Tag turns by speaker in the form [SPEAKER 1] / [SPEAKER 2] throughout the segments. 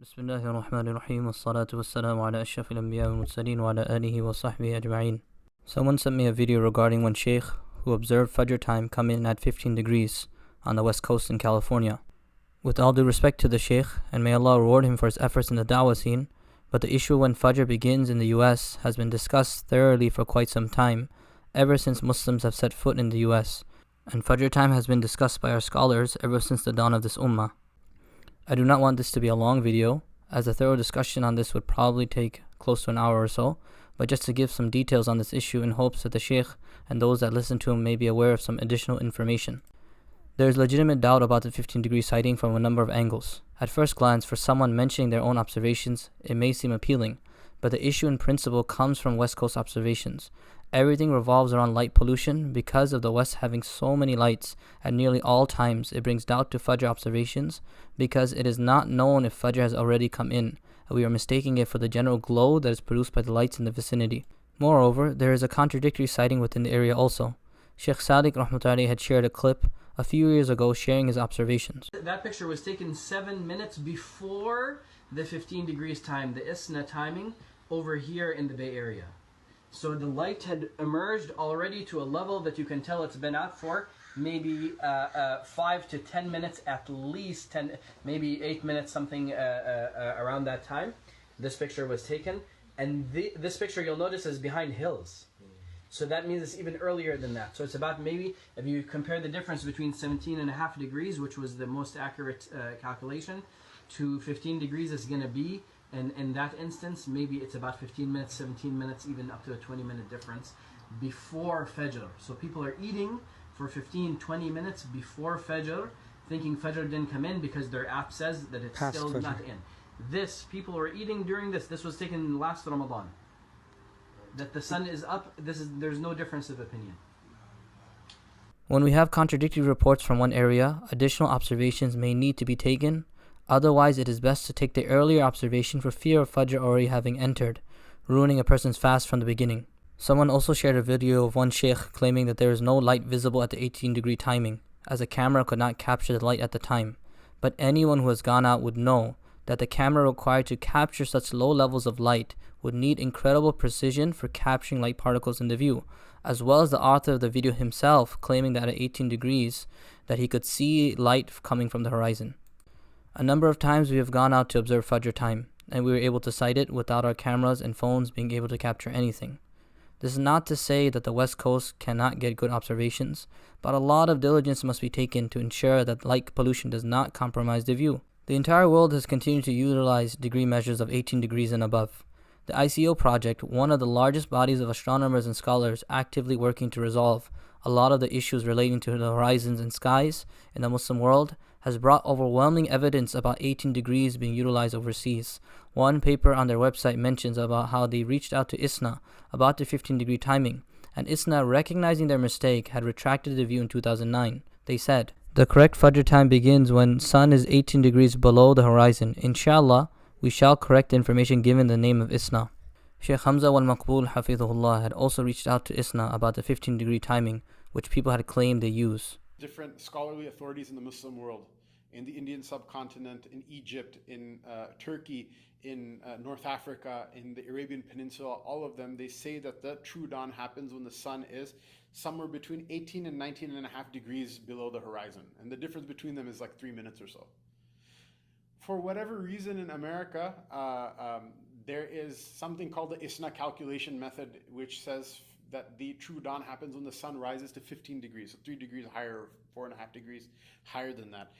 [SPEAKER 1] بسم الله الرحمن الرحيم والصلاة والسلام على أشرف الأنبياء والمرسلين وعلى آله وصحبه أجمعين. Someone sent me a video regarding one sheikh who observed Fajr time come in at 15 degrees on the west coast in California. With all due respect to the sheikh, and may Allah reward him for his efforts in the da'wah scene, but the issue when Fajr begins in the US has been discussed thoroughly for quite some time, ever since Muslims have set foot in the US, and Fajr time has been discussed by our scholars ever since the dawn of this ummah. I do not want this to be a long video, as a thorough discussion on this would probably take close to an hour or so, but just to give some details on this issue in hopes that the sheikh and those that listen to him may be aware of some additional information. There is legitimate doubt about the 15-degree sighting from a number of angles. At first glance, for someone mentioning their own observations, it may seem appealing, but the issue in principle comes from West Coast observations. Everything revolves around light pollution. Because of the West having so many lights at nearly all times, it brings doubt to Fajr observations because it is not known if Fajr has already come in, and we are mistaking it for the general glow that is produced by the lights in the vicinity. Moreover, there is a contradictory sighting within the area also. Sheikh Sadiq rahmatullahi had shared a clip a few years ago sharing his observations.
[SPEAKER 2] That picture was taken 7 minutes before the 15 degrees time, the ISNA timing, over here in the Bay Area. So the light had emerged already to a level that you can tell it's been out for maybe 5 to 10 minutes at least, 10, maybe 8 minutes, something around that time. This picture was taken, and this picture you'll notice is behind hills. So that means it's even earlier than that. So it's about maybe, if you compare the difference between 17.5 degrees, which was the most accurate calculation, to 15 degrees is going to be, and in that instance, maybe it's about 15 minutes, 17 minutes, even up to a 20-minute difference before Fajr. So people are eating for 15, 20 minutes before Fajr, thinking Fajr didn't come in because their app says that it's still not in. People were eating during this was taken last Ramadan. That the sun is up, there's no difference of opinion.
[SPEAKER 1] When we have contradictory reports from one area, additional observations may need to be taken. Otherwise, it is best to take the earlier observation for fear of Fajr already having entered, ruining a person's fast from the beginning. Someone also shared a video of one sheikh claiming that there is no light visible at the 18-degree timing, as a camera could not capture the light at the time. But anyone who has gone out would know that the camera required to capture such low levels of light would need incredible precision for capturing light particles in the view, as well as the author of the video himself claiming that at 18 degrees that he could see light coming from the horizon. A number of times we have gone out to observe Fajr time, and we were able to sight it without our cameras and phones being able to capture anything. This is not to say that the West Coast cannot get good observations, but a lot of diligence must be taken to ensure that light pollution does not compromise the view. The entire world has continued to utilize degree measures of 18 degrees and above. The ICO project, one of the largest bodies of astronomers and scholars actively working to resolve a lot of the issues relating to the horizons and skies in the Muslim world, has brought overwhelming evidence about 18 degrees being utilized overseas. One paper on their website mentions about how they reached out to ISNA about the 15-degree timing, and ISNA, recognizing their mistake, had retracted the view in 2009. They said, "The correct Fajr time begins when sun is 18 degrees below the horizon. Inshallah, we shall correct the information given the name of ISNA." Sheikh Hamza wal Maqbool Hafidhullah had also reached out to ISNA about the 15-degree timing, which people had claimed they use.
[SPEAKER 3] Different scholarly authorities in the Muslim world, in the Indian subcontinent, in Egypt, in Turkey, in North Africa, in the Arabian Peninsula, all of them, they say that the true dawn happens when the sun is somewhere between 18 and 19.5 degrees below the horizon. And the difference between them is like 3 minutes or so. For whatever reason in America, there is something called the ISNA calculation method, which says that the true dawn happens when the sun rises to 15 degrees, so 3 degrees higher, 4.5 degrees higher than that,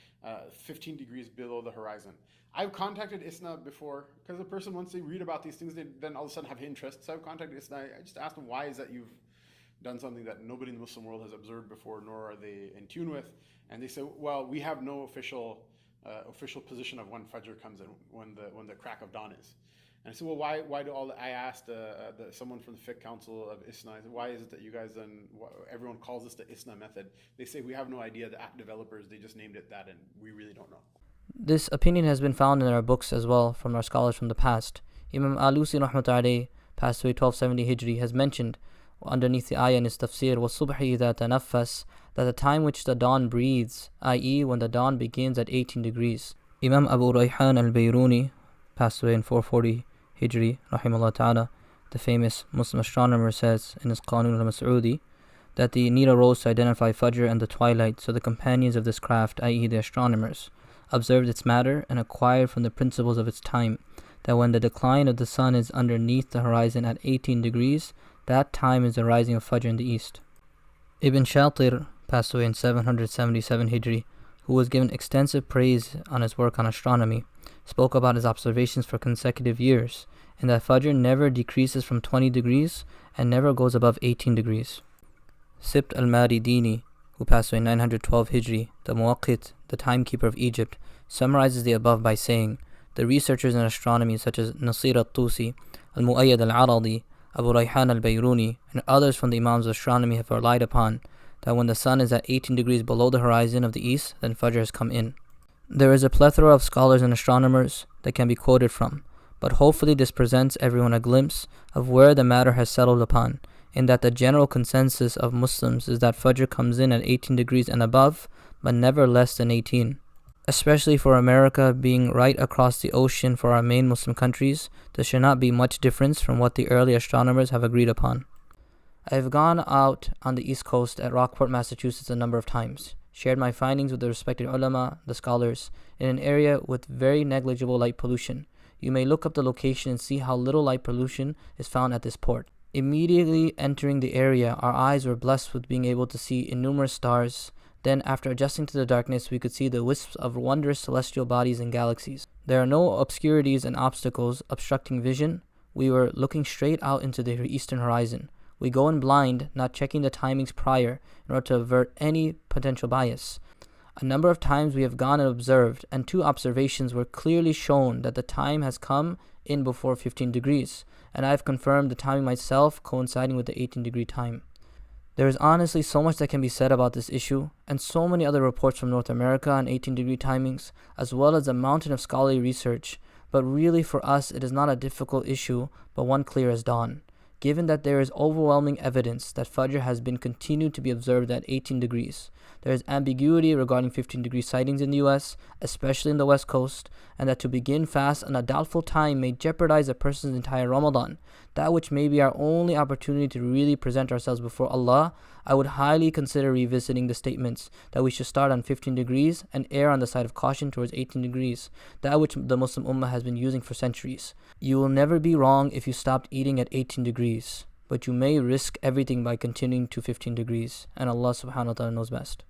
[SPEAKER 3] 15 degrees below the horizon. I've contacted ISNA before, because a person, once they read about these things, they then all of a sudden have interest. So I've contacted ISNA. I just asked them, why is that you've done something that nobody in the Muslim world has observed before, nor are they in tune with? And they said, well, we have no official position of when Fajr comes in, when the crack of dawn is. And I said, well, why do all? I asked someone from the Fiqh Council of ISNA, I said, why is it that you guys everyone calls this the ISNA method? They say, we have no idea. The app developers, they just named it that, and we really don't know.
[SPEAKER 1] This opinion has been found in our books as well from our scholars from the past. Imam Alusi rahmatullahi, passed away 1270 Hijri, has mentioned underneath the ayah in his tafsir, وَالصُّبْحِ إِذَا تَنَفَّسَ, that the time which the dawn breathes, i.e. when the dawn begins at 18 degrees. Imam Abu Rayhan al-Bayruni, passed away in 440 Hijri, rahimahullah ta'ala, the famous Muslim astronomer, says in his Qanun al-Mas'udi that the needle rose to identify Fajr and the twilight, so the companions of this craft, i.e. the astronomers, observed its matter and acquired from the principles of its time that when the decline of the sun is underneath the horizon at 18 degrees, that time is the rising of Fajr in the east. Ibn Shatir passed away in 777 Hijri, who was given extensive praise on his work on astronomy, spoke about his observations for consecutive years, and that Fajr never decreases from 20 degrees and never goes above 18 degrees. Sibt al-Maridini, who passed away in 912 Hijri, the Muwaqqit, the timekeeper of Egypt, summarizes the above by saying, the researchers in astronomy such as Nasir al-Tusi, al-Mu'ayyad al-Aradi, Abu Rayhan al-Bayruni, and others from the Imams of astronomy have relied upon that when the sun is at 18 degrees below the horizon of the east, then Fajr has come in. There is a plethora of scholars and astronomers that can be quoted from, but hopefully this presents everyone a glimpse of where the matter has settled upon, in that the general consensus of Muslims is that Fajr comes in at 18 degrees and above, but never less than 18. Especially for America being right across the ocean for our main Muslim countries, there should not be much difference from what the early astronomers have agreed upon. I have gone out on the East Coast at Rockport, Massachusetts a number of times, shared my findings with the respected ulama, the scholars, in an area with very negligible light pollution. You may look up the location and see how little light pollution is found at this port. Immediately entering the area, our eyes were blessed with being able to see innumerable stars. Then, after adjusting to the darkness, we could see the wisps of wondrous celestial bodies and galaxies. There are no obscurities and obstacles obstructing vision. We were looking straight out into the eastern horizon. We go in blind, not checking the timings prior in order to avert any potential bias. A number of times we have gone and observed, and 2 observations were clearly shown that the time has come in before 15 degrees, and I have confirmed the timing myself coinciding with the 18-degree time. There is honestly so much that can be said about this issue, and so many other reports from North America on 18-degree timings, as well as a mountain of scholarly research, but really for us it is not a difficult issue, but one clear as dawn, given that there is overwhelming evidence that Fajr has been continued to be observed at 18 degrees. There is ambiguity regarding 15-degree sightings in the US, especially in the West Coast, and that to begin fast on a doubtful time may jeopardize a person's entire Ramadan, that which may be our only opportunity to really present ourselves before Allah. I would highly consider revisiting the statements that we should start on 15 degrees and err on the side of caution towards 18 degrees, that which the Muslim Ummah has been using for centuries. You will never be wrong if you stopped eating at 18 degrees, but you may risk everything by continuing to 15 degrees, and Allah subhanahu wa ta'ala knows best.